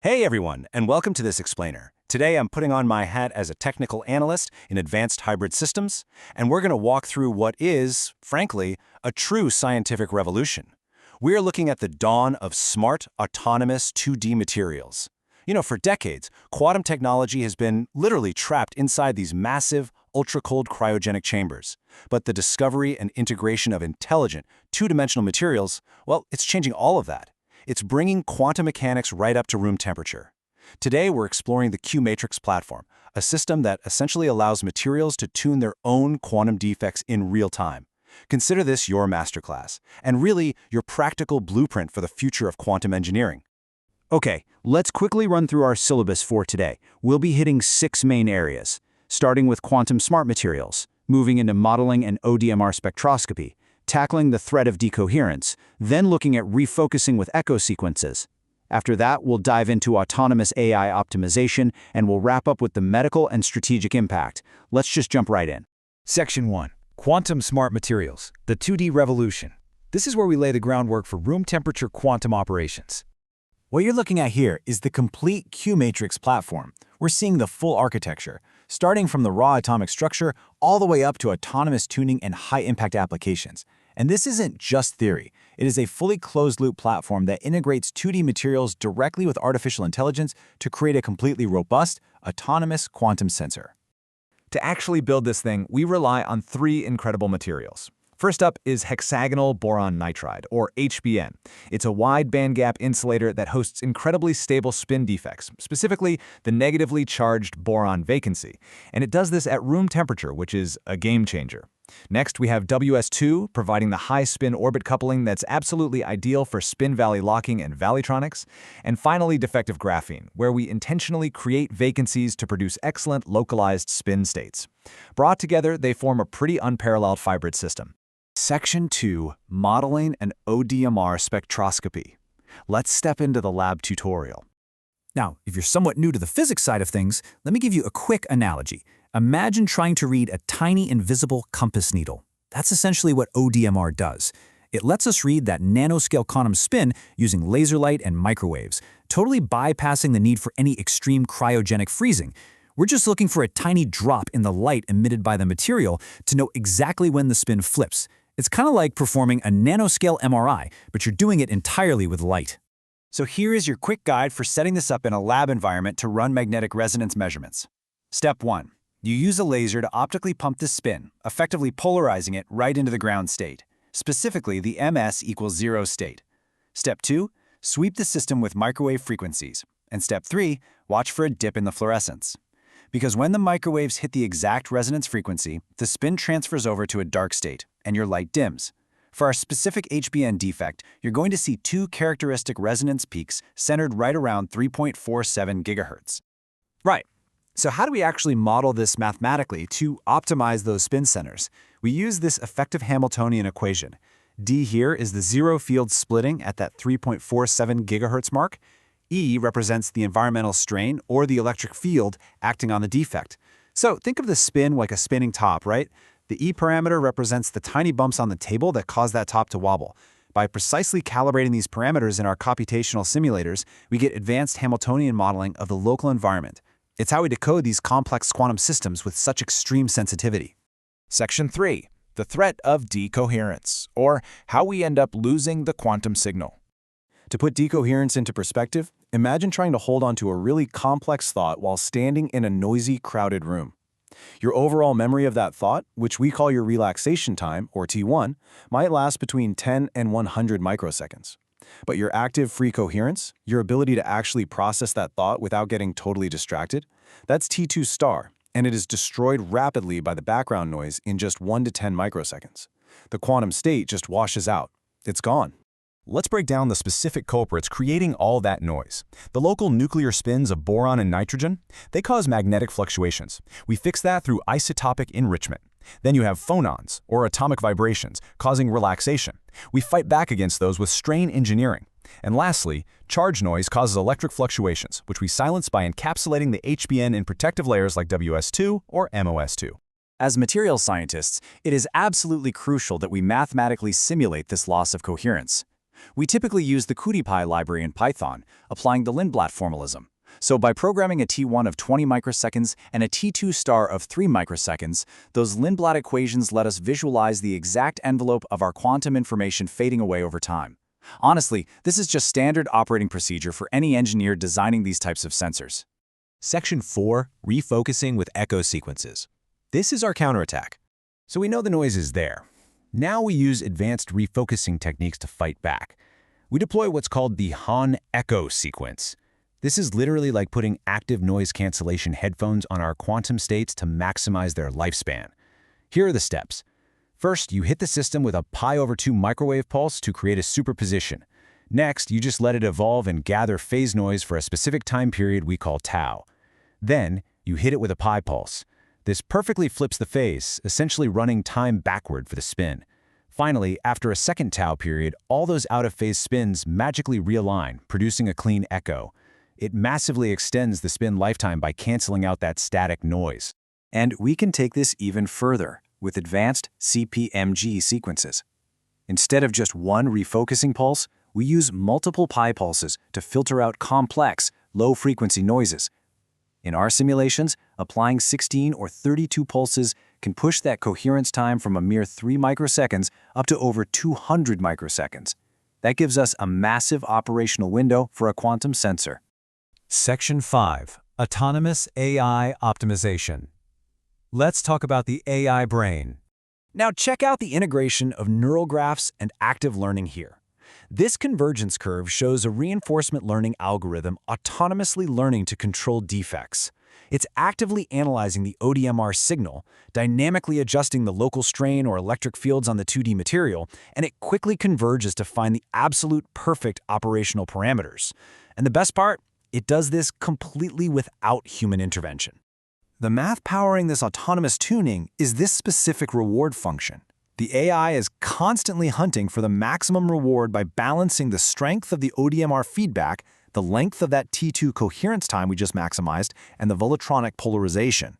Hey everyone, and welcome to this explainer. Today I'm putting on my hat as a technical analyst in advanced hybrid systems, and we're going to walk through what is, frankly, a true scientific revolution. We're looking at the dawn of smart, autonomous 2D materials. For decades, quantum technology has been literally trapped inside these massive, ultra-cold cryogenic chambers. But the discovery and integration of intelligent, two-dimensional materials, well, it's changing all of that. It's bringing quantum mechanics right up to room temperature. Today, we're exploring the Q-matrix platform, a system that essentially allows materials to tune their own quantum defects in real time. Consider this your masterclass, and really your practical blueprint for the future of quantum engineering. Okay, let's quickly run through our syllabus for today. We'll be hitting 6 main areas, starting with quantum smart materials, moving into modeling and ODMR spectroscopy, tackling the threat of decoherence, then looking at refocusing with echo sequences. After that, we'll dive into autonomous AI optimization, and we'll wrap up with the medical and strategic impact. Let's just jump right in. Section 1. Quantum Smart Materials, the 2D Revolution. This is where we lay the groundwork for room temperature quantum operations. What you're looking at here is the complete Q-matrix platform. We're seeing the full architecture, starting from the raw atomic structure all the way up to autonomous tuning and high-impact applications. And this isn't just theory. It is a fully closed-loop platform that integrates 2D materials directly with artificial intelligence to create a completely robust, autonomous quantum sensor. To actually build this thing, we rely on 3 incredible materials. First up is hexagonal boron nitride, or HBN. It's a wide bandgap insulator that hosts incredibly stable spin defects, specifically the negatively charged boron vacancy. And it does this at room temperature, which is a game changer. Next, we have WS2, providing the high-spin orbit coupling that's absolutely ideal for spin valley locking and valleytronics. And finally, defective graphene, where we intentionally create vacancies to produce excellent localized spin states. Brought together, they form a pretty unparalleled hybrid system. Section 2, Modeling and ODMR Spectroscopy. Let's step into the lab tutorial. Now, if you're somewhat new to the physics side of things, let me give you a quick analogy. Imagine trying to read a tiny invisible compass needle. That's essentially what ODMR does. It lets us read that nanoscale quantum spin using laser light and microwaves, totally bypassing the need for any extreme cryogenic freezing. We're just looking for a tiny drop in the light emitted by the material to know exactly when the spin flips. It's kind of like performing a nanoscale MRI, but you're doing it entirely with light. So here is your quick guide for setting this up in a lab environment to run magnetic resonance measurements. Step 1. You use a laser to optically pump the spin, effectively polarizing it right into the ground state, specifically the MS=0 state. Step 2. Sweep the system with microwave frequencies. And step 3. Watch for a dip in the fluorescence. Because when the microwaves hit the exact resonance frequency, the spin transfers over to a dark state, and your light dims. For our specific HBN defect, you're going to see 2 characteristic resonance peaks centered right around 3.47 gigahertz. Right. So how do we actually model this mathematically to optimize those spin centers? We use this effective Hamiltonian equation. D here is the zero field splitting at that 3.47 gigahertz mark. E represents the environmental strain or the electric field acting on the defect. So think of the spin like a spinning top, right? The E parameter represents the tiny bumps on the table that cause that top to wobble. By precisely calibrating these parameters in our computational simulators, we get advanced Hamiltonian modeling of the local environment. It's how we decode these complex quantum systems with such extreme sensitivity. Section 3. The threat of decoherence, or how we end up losing the quantum signal. To put decoherence into perspective, imagine trying to hold on to a really complex thought while standing in a noisy, crowded room. Your overall memory of that thought, which we call your relaxation time, or T1, might last between 10 and 100 microseconds. But your active free coherence, your ability to actually process that thought without getting totally distracted, that's T2 star, and it is destroyed rapidly by the background noise in just 1 to 10 microseconds. The quantum state just washes out. It's gone. Let's break down the specific culprits creating all that noise. The local nuclear spins of boron and nitrogen, they cause magnetic fluctuations. We fix that through isotopic enrichment. Then you have phonons, or atomic vibrations, causing relaxation. We fight back against those with strain engineering. And lastly, charge noise causes electric fluctuations, which we silence by encapsulating the HBN in protective layers like WS2 or MOS2. As materials scientists, it is absolutely crucial that we mathematically simulate this loss of coherence. We typically use the CuDPy library in Python, applying the Lindblad formalism. So by programming a T1 of 20 microseconds and a T2 star of 3 microseconds, those Lindblad equations let us visualize the exact envelope of our quantum information fading away over time. Honestly, this is just standard operating procedure for any engineer designing these types of sensors. Section 4, refocusing with echo sequences. This is our counterattack. So we know the noise is there. Now we use advanced refocusing techniques to fight back. We deploy what's called the Hahn echo sequence. This is literally like putting active noise cancellation headphones on our quantum states to maximize their lifespan. Here are the steps. First, you hit the system with a pi/2 microwave pulse to create a superposition. Next, you just let it evolve and gather phase noise for a specific time period we call tau. Then, you hit it with a pi pulse. This perfectly flips the phase, essentially running time backward for the spin. Finally, after a second tau period, all those out-of-phase spins magically realign, producing a clean echo. It massively extends the spin lifetime by canceling out that static noise. And we can take this even further with advanced CPMG sequences. Instead of just one refocusing pulse, we use multiple pi pulses to filter out complex, low-frequency noises. In our simulations, applying 16 or 32 pulses can push that coherence time from a mere 3 microseconds up to over 200 microseconds. That gives us a massive operational window for a quantum sensor. Section 5. Autonomous AI Optimization. Let's talk about the AI brain. Now check out the integration of neural graphs and active learning here. This convergence curve shows a reinforcement learning algorithm autonomously learning to control defects. It's actively analyzing the ODMR signal, dynamically adjusting the local strain or electric fields on the 2D material, and it quickly converges to find the absolute perfect operational parameters. And the best part? It does this completely without human intervention. The math powering this autonomous tuning is this specific reward function. The AI is constantly hunting for the maximum reward by balancing the strength of the ODMR feedback, the length of that T2 coherence time we just maximized, and the volatronic polarization.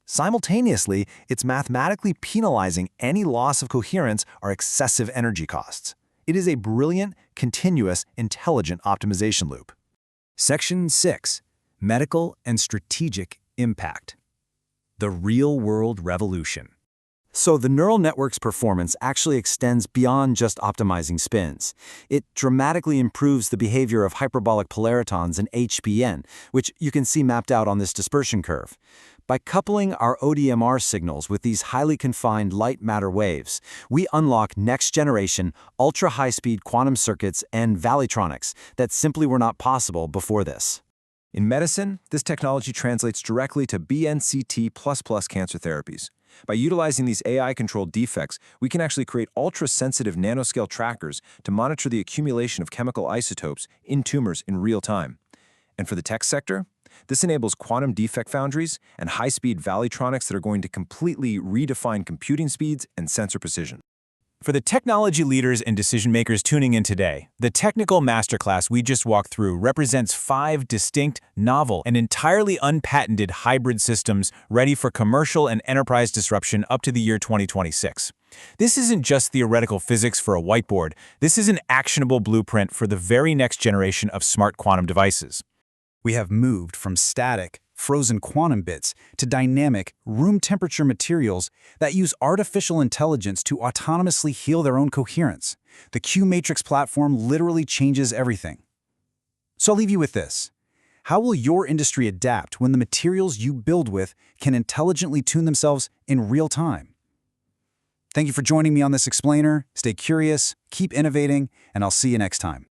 Simultaneously, it's mathematically penalizing any loss of coherence or excessive energy costs. It is a brilliant, continuous, intelligent optimization loop. Section 6. Medical and Strategic Impact. The real-world revolution. So the neural network's performance actually extends beyond just optimizing spins. It dramatically improves the behavior of hyperbolic polaritons and HPN, which you can see mapped out on this dispersion curve. By coupling our ODMR signals with these highly confined light matter waves, we unlock next-generation, ultra-high-speed quantum circuits and valleytronics that simply were not possible before this. In medicine, this technology translates directly to BNCT++ cancer therapies. By utilizing these AI-controlled defects, we can actually create ultra-sensitive nanoscale trackers to monitor the accumulation of chemical isotopes in tumors in real time. And for the tech sector, this enables quantum defect foundries and high-speed valleytronics that are going to completely redefine computing speeds and sensor precision. For the technology leaders and decision-makers tuning in today, the technical masterclass we just walked through represents 5 distinct, novel, and entirely unpatented hybrid systems ready for commercial and enterprise disruption up to the year 2026. This isn't just theoretical physics for a whiteboard. This is an actionable blueprint for the very next generation of smart quantum devices. We have moved from static, frozen quantum bits to dynamic, room-temperature materials that use artificial intelligence to autonomously heal their own coherence. The Q-Matrix platform literally changes everything. So I'll leave you with this. How will your industry adapt when the materials you build with can intelligently tune themselves in real time? Thank you for joining me on this explainer. Stay curious, keep innovating, and I'll see you next time.